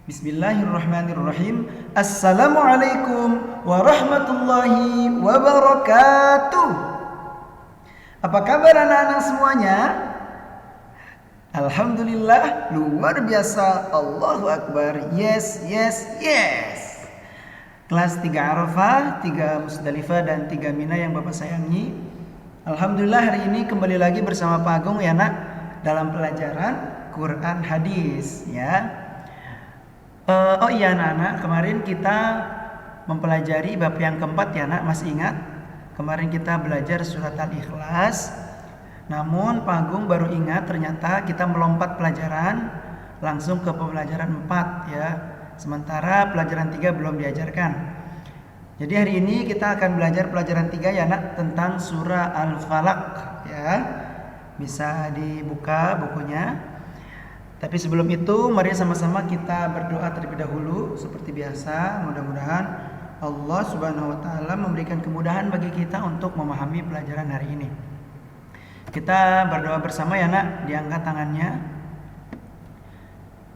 Bismillahirrahmanirrahim. Assalamualaikum warahmatullahi wabarakatuh. Apa kabar anak-anak semuanya? Alhamdulillah, luar biasa. Allahu Akbar. Yes. Kelas 3 Arafah, 3 Musdalifah, dan 3 Mina yang Bapak sayangi. Alhamdulillah, hari ini kembali lagi bersama Pak Agung ya nak, dalam pelajaran Quran Hadis ya. Oh iya anak-anak, kemarin kita mempelajari bab yang keempat ya nak, masih ingat? Kemarin kita belajar surat Al-Ikhlas. Namun Pak Agung baru ingat ternyata kita melompat pelajaran langsung ke pelajaran 4 ya. Sementara pelajaran 3 belum diajarkan. Jadi hari ini kita akan belajar pelajaran 3 ya nak, tentang surah Al-Falaq ya. Bisa dibuka bukunya. Tapi sebelum itu mari sama-sama kita berdoa terlebih dahulu seperti biasa. Mudah-mudahan Allah Subhanahu wa taala memberikan kemudahan bagi kita untuk memahami pelajaran hari ini. Kita berdoa bersama ya nak, diangkat tangannya.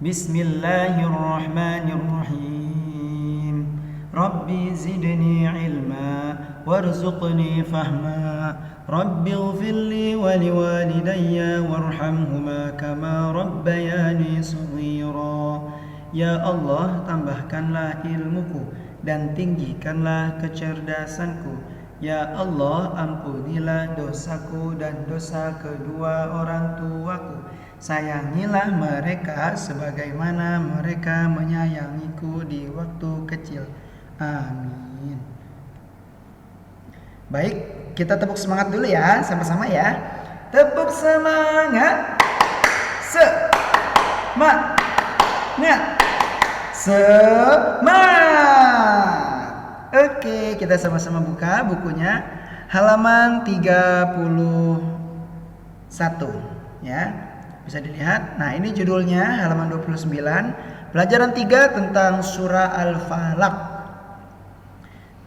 Bismillahirrahmanirrahim. Rabbi zidni ilma warzuqni fahma. Rabbi ighfirli wa liwalidayya warhamhuma kama rabbayani shaghira. Ya Allah, tambahkanlah ilmuku dan tinggikanlah kecerdasanku. Ya Allah, ampunilah dosaku dan dosa kedua orang tuaku. Sayangilah mereka sebagaimana mereka menyayangiku di waktu kecil. Amin. Baik, kita tepuk semangat dulu ya, sama-sama ya. Tepuk semangat. Semangat. Oke, kita sama-sama buka bukunya halaman 31 ya. Bisa dilihat. Nah, ini judulnya halaman 29, pelajaran 3 tentang surah Al-Falaq.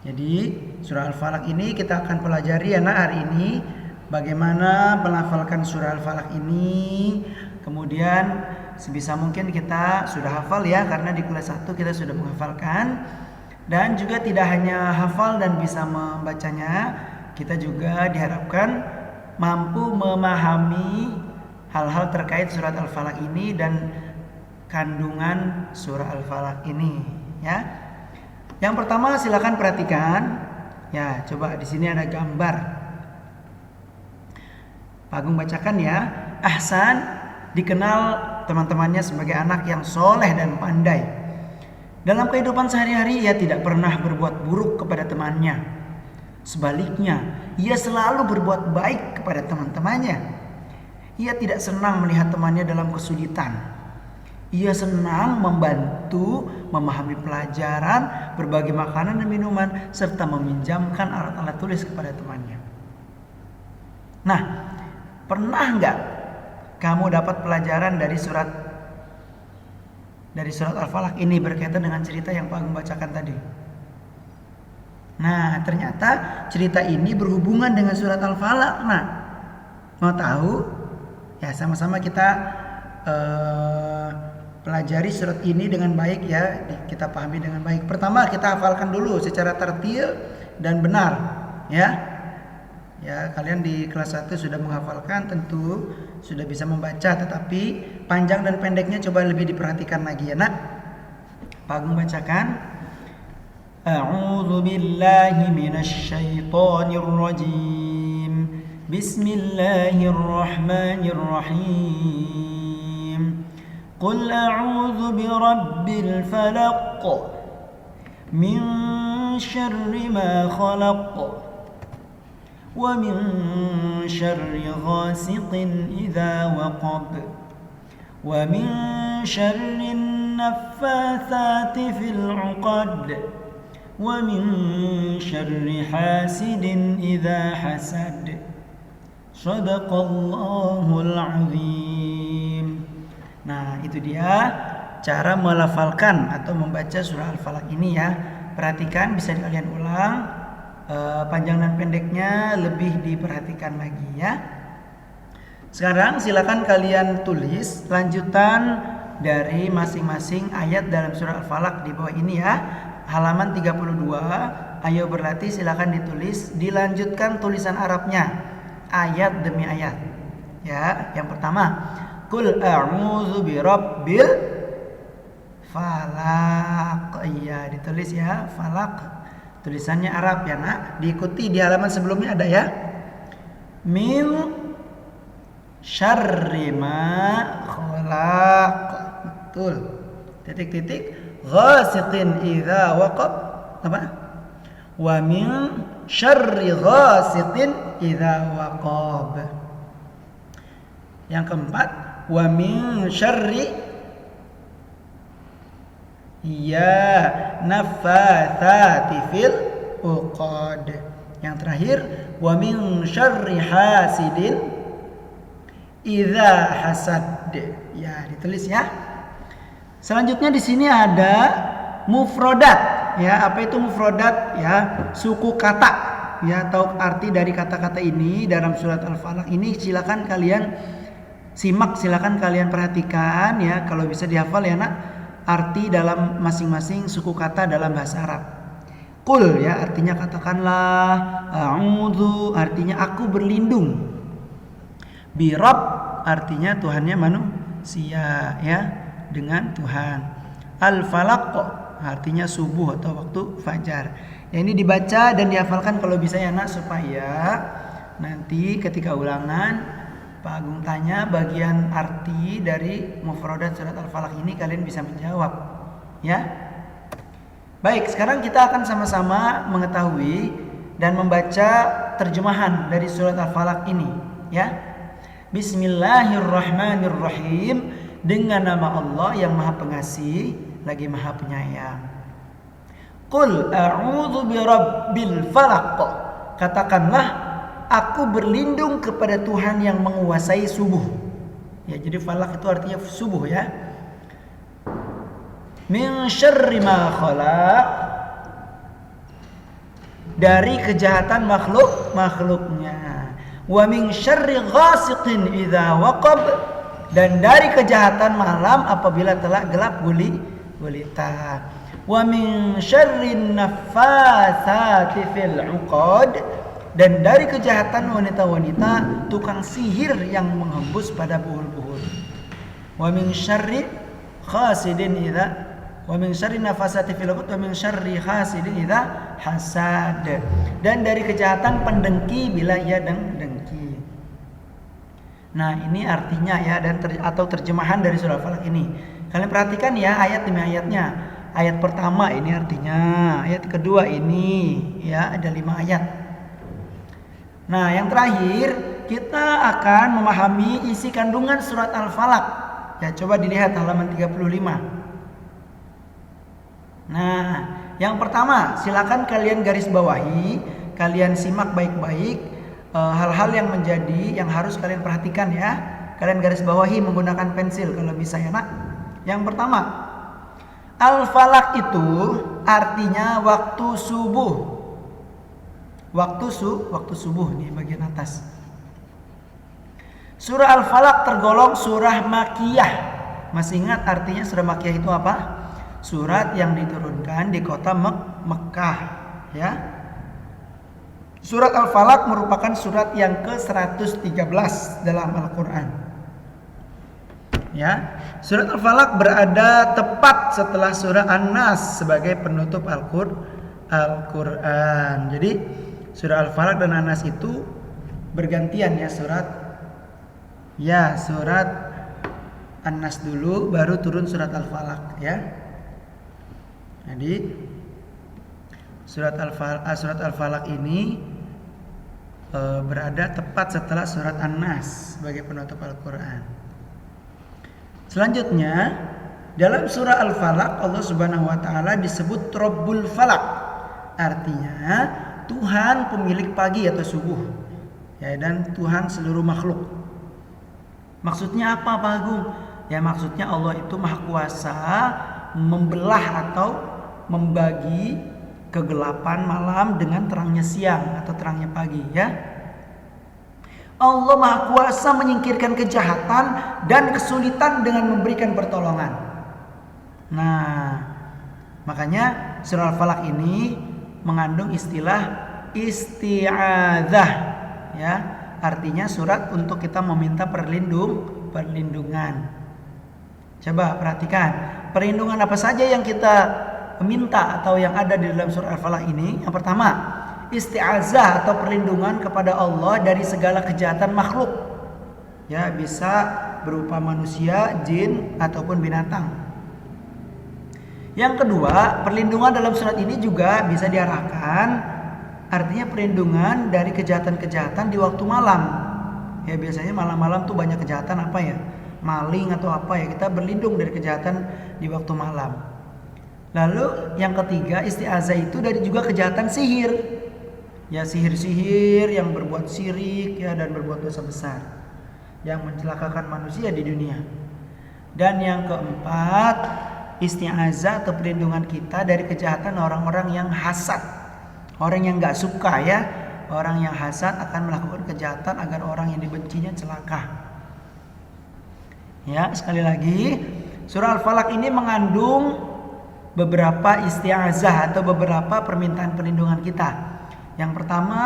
Jadi surah Al-Falaq ini kita akan pelajari ya nak hari ini, bagaimana melafalkan surah Al-Falaq ini. Kemudian sebisa mungkin kita sudah hafal ya, karena di kelas 1 kita sudah menghafalkan. Dan juga tidak hanya hafal dan bisa membacanya, kita juga diharapkan mampu memahami hal-hal terkait surat Al-Falaq ini dan kandungan surah Al-Falaq ini ya. Yang pertama silakan perhatikan. Ya, coba di sini ada gambar. Pak Agung bacakan ya. Ahsan dikenal teman-temannya sebagai anak yang soleh dan pandai. Dalam kehidupan sehari-hari ia tidak pernah berbuat buruk kepada temannya. Sebaliknya, ia selalu berbuat baik kepada teman-temannya. Ia tidak senang melihat temannya dalam kesulitan. Ia senang membantu, memahami pelajaran, berbagi makanan dan minuman, serta meminjamkan alat-alat tulis kepada temannya. Nah, pernah nggak kamu dapat pelajaran dari surat Al-Falaq ini berkaitan dengan cerita yang Pak Agung bacakan tadi? Nah, ternyata cerita ini berhubungan dengan surat Al-Falaq. Nah, mau tahu? Ya, sama-sama kita pelajari surat ini dengan baik ya, kita pahami dengan baik. Pertama kita hafalkan dulu secara tertil dan benar ya. Ya, kalian di kelas 1 sudah menghafalkan, tentu sudah bisa membaca, tetapi panjang dan pendeknya coba lebih diperhatikan lagi ya nak. Pak Agung bacakan. A'udzu billahi minasy syaithanir rajim. Bismillahirrahmanirrahim. قل أعوذ برب الفلق من شر ما خلق ومن شر غاسق إذا وقب ومن شر النفاثات في العقد ومن شر حاسد إذا حسد صدق الله العظيم. Nah, itu dia cara melafalkan atau membaca surah Al-Falaq ini ya. Perhatikan, bisa kalian ulang. Panjang dan pendeknya lebih diperhatikan lagi ya. Sekarang silakan kalian tulis lanjutan dari masing-masing ayat dalam surah Al-Falaq di bawah ini ya. Halaman 32. Ayo berlatih, silakan ditulis, dilanjutkan tulisan Arabnya ayat demi ayat. Ya, yang pertama, Qul a'udzu birabbil falaq. Iya, ditulis ya, falaq. Tulisannya Arab ya, Nak. Diikuti di halaman sebelumnya ada ya. Min syarri ma khalaq. Betul. Titik-titik. Ghasiqin idza waqab. Apa? Wa min syarri ghasiqin idza waqab. Yang keempat, wa min syarri naffatsati fil uqad. Yang terakhir, wa min syarri hasidin idza hasad. Ya, ditulis ya. Selanjutnya di sini ada mufrodat. Ya, apa itu mufrodat? Ya, suku kata. Ya, tahu arti dari kata-kata ini dalam surat Al-Falaq ini, silakan kalian simak, silakan kalian perhatikan ya, kalau bisa dihafal ya, Nak, arti dalam masing-masing suku kata dalam bahasa Arab. Qul ya, artinya katakanlah. A'udzu artinya aku berlindung. Birab artinya Tuhannya manusia ya, dengan Tuhan. Al-Falaq artinya subuh atau waktu fajar. Ya, ini dibaca dan dihafalkan kalau bisa ya, Nak, supaya nanti ketika ulangan Pak Agung tanya bagian arti dari mufradat surat Al-Falaq ini kalian bisa menjawab ya. Baik, sekarang kita akan sama-sama mengetahui dan membaca terjemahan dari surat Al-Falaq ini ya. Bismillahirrahmanirrahim, dengan nama Allah yang Maha Pengasih lagi Maha Penyayang. Qul a'udzu birabbil falaq. Katakanlah, aku berlindung kepada Tuhan yang menguasai subuh. Ya, jadi falaq itu artinya subuh ya. Min syarri ma khalaq, dari kejahatan makhluknya. Wa min syarri ghasiqin idza waqab, dan dari kejahatan malam apabila telah gelap gulita. Wa min syarrin naffatsati fil 'uqad, dan dari kejahatan wanita-wanita tukang sihir yang menghembus pada buhul-buhul. Wa min syarri hasidin idza wa min syarri nafasati fil 'uqad wa min syarri hasidin idza hasad, dan dari kejahatan pendengki bila ia dengki. Nah, ini artinya ya, dan atau terjemahan dari surah Al-Falaq ini. Kalian perhatikan ya ayat demi ayatnya. Ayat pertama ini artinya, ayat kedua ini ya, ada 5 ayat. Nah, yang terakhir kita akan memahami isi kandungan surat Al-Falaq. Ya, coba dilihat halaman 35. Nah, yang pertama, silakan kalian garis bawahi, kalian simak baik-baik hal-hal yang harus kalian perhatikan ya. Kalian garis bawahi menggunakan pensil kalau bisa ya, Nak. Yang pertama, Al-Falaq itu artinya waktu subuh. Waktu subuh nih bagian atas. Surah Al-Falaq tergolong surah Makkiyah. Masih ingat artinya surah Makkiyah itu apa? Surat yang diturunkan di kota Mekkah ya. Surat Al-Falaq merupakan surat yang ke-113 dalam Al-Qur'an. Ya, surat Al-Falaq berada tepat setelah surah An-Nas sebagai penutup Al-Qur'an. Jadi surah Al-Falaq dan An-Nas itu bergantian ya, surat An-Nas dulu baru turun surat Al-Falaq ya. Jadi surat Al-Falaq ini berada tepat setelah surat An-Nas sebagai penutup Al-Qur'an. Selanjutnya, dalam surah Al-Falaq Allah Subhanahu wa taala disebut Rabbul Falaq. Artinya Tuhan pemilik pagi atau subuh. Ya, dan Tuhan seluruh makhluk. Maksudnya apa, Pak Agung? Ya, maksudnya Allah itu Maha Kuasa membelah atau membagi kegelapan malam dengan terangnya siang atau terangnya pagi ya. Allah Maha Kuasa menyingkirkan kejahatan dan kesulitan dengan memberikan pertolongan. Nah, makanya surah Al-Falaq ini mengandung istilah isti'adzah, ya, artinya surat untuk kita meminta perlindungan. Coba perhatikan, perlindungan apa saja yang kita minta atau yang ada di dalam surah Al-Falaq ini. Yang pertama, isti'azah atau perlindungan kepada Allah dari segala kejahatan makhluk. Ya, bisa berupa manusia, jin ataupun binatang. Yang kedua, perlindungan dalam surat ini juga bisa diarahkan artinya perlindungan dari kejahatan-kejahatan di waktu malam. Ya, biasanya malam-malam tuh banyak kejahatan apa ya? Maling atau apa ya? Kita berlindung dari kejahatan di waktu malam. Lalu yang ketiga, isti'azah itu dari juga kejahatan sihir. Ya, sihir-sihir yang berbuat syirik ya dan berbuat dosa besar yang mencelakakan manusia di dunia. Dan yang keempat, isti'azah atau perlindungan kita dari kejahatan orang-orang yang hasad. Orang yang gak suka ya, orang yang hasad akan melakukan kejahatan agar orang yang dibencinya celaka. Ya, sekali lagi, surah Al-Falaq ini mengandung beberapa isti'azah atau beberapa permintaan perlindungan kita. Yang pertama,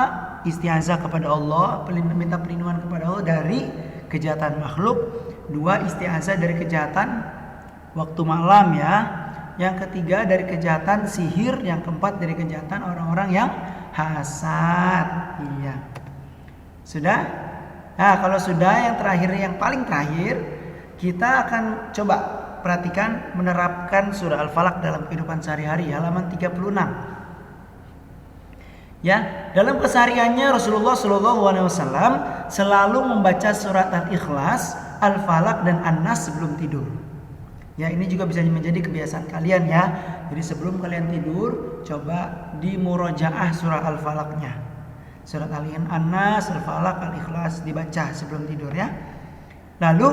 isti'azah kepada Allah, minta perlindungan kepada Allah dari kejahatan makhluk. Dua, isti'azah dari kejahatan waktu malam ya. Yang ketiga, dari kejahatan sihir. Yang keempat, dari kejahatan orang-orang yang hasad. Iya. Sudah? Nah, kalau sudah, yang terakhir, yang paling terakhir, kita akan coba perhatikan menerapkan surah Al-Falaq dalam kehidupan sehari-hari, halaman 36. Ya, dalam kesehariannya Rasulullah SAW selalu membaca surat Al-Ikhlas, Al-Falaq dan An-Nas sebelum tidur. Ya, ini juga bisa menjadi kebiasaan kalian ya. Jadi sebelum kalian tidur, coba dimurojaah surah Al-Falaqnya. Surat An-Nas, Al-Falaq, Al-Ikhlas dibaca sebelum tidur ya. Lalu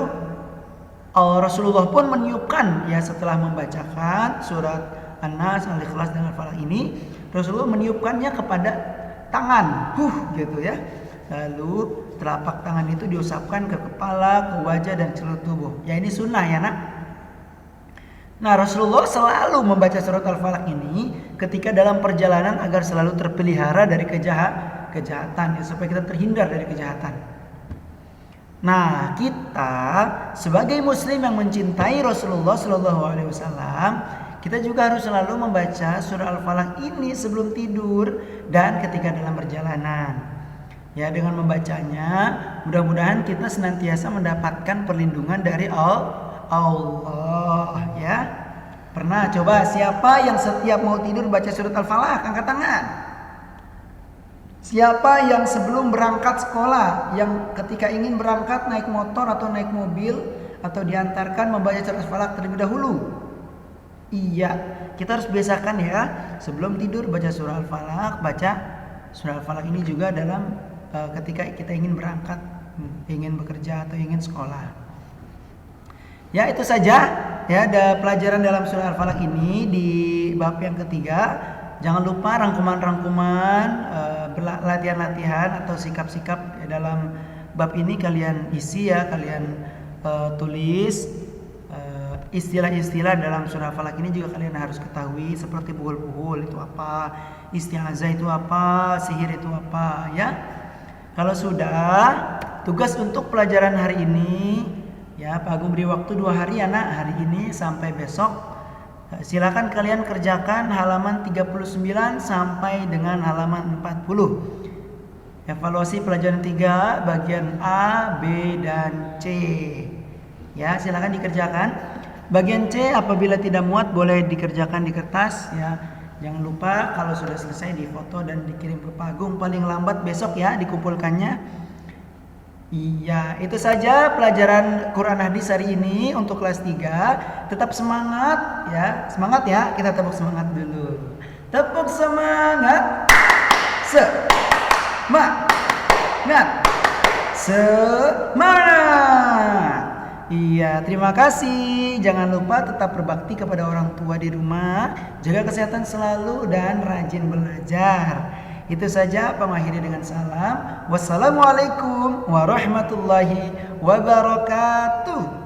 Rasulullah pun meniupkan ya setelah membacakan surat An-Nas, Al-Ikhlas dan Al-Falaq ini, Rasulullah meniupkannya kepada tangan, gitu ya. Lalu telapak tangan itu diusapkan ke kepala, ke wajah dan seluruh tubuh. Ya, ini sunnah ya nak. Nah, Rasulullah selalu membaca surat Al-Falaq ini ketika dalam perjalanan agar selalu terpelihara dari kejahatan ya, supaya kita terhindar dari kejahatan. Nah, kita sebagai muslim yang mencintai Rasulullah SAW, kita juga harus selalu membaca surah Al-Falaq ini sebelum tidur dan ketika dalam perjalanan. Ya, dengan membacanya, mudah-mudahan kita senantiasa mendapatkan perlindungan dari Allah. Ya, pernah coba siapa yang setiap mau tidur baca surat Al-Falaq? Angkat tangan. Siapa yang sebelum berangkat sekolah, yang ketika ingin berangkat naik motor atau naik mobil atau diantarkan membaca surat Al-Falaq terlebih dahulu? Iya, kita harus biasakan ya. Sebelum tidur baca surah Al-Falaq, baca surah Al-Falaq ini juga dalam ketika kita ingin berangkat, ingin bekerja atau ingin sekolah. Ya, itu saja ya, ada pelajaran dalam surah Al-Falaq ini di bab yang ketiga. Jangan lupa rangkuman-rangkuman, latihan-latihan atau sikap-sikap dalam bab ini kalian isi ya, kalian tulis. Istilah-istilah dalam surah Al-Falaq ini juga kalian harus ketahui, seperti puhul-puhul itu apa, isti'azah itu apa, sihir itu apa ya. Kalau sudah, tugas untuk pelajaran hari ini ya, Pak Agung beri waktu 2 hari ya nak, hari ini sampai besok. Silakan kalian kerjakan halaman 39 sampai dengan halaman 40. Evaluasi pelajaran 3 bagian A, B dan C. Ya, silakan dikerjakan. Bagian C apabila tidak muat boleh dikerjakan di kertas ya. Jangan lupa kalau sudah selesai difoto dan dikirim ke Pak Agung paling lambat besok ya dikumpulkannya. Iya, itu saja pelajaran Quran Hadis hari ini untuk kelas 3. Tetap semangat ya. Semangat ya. Kita tepuk semangat dulu. Tepuk semangat. Semangat. Iya, terima kasih. Jangan lupa tetap berbakti kepada orang tua di rumah, jaga kesehatan selalu dan rajin belajar. Itu saja, mengakhiri dengan salam. Wassalamualaikum warahmatullahi wabarakatuh.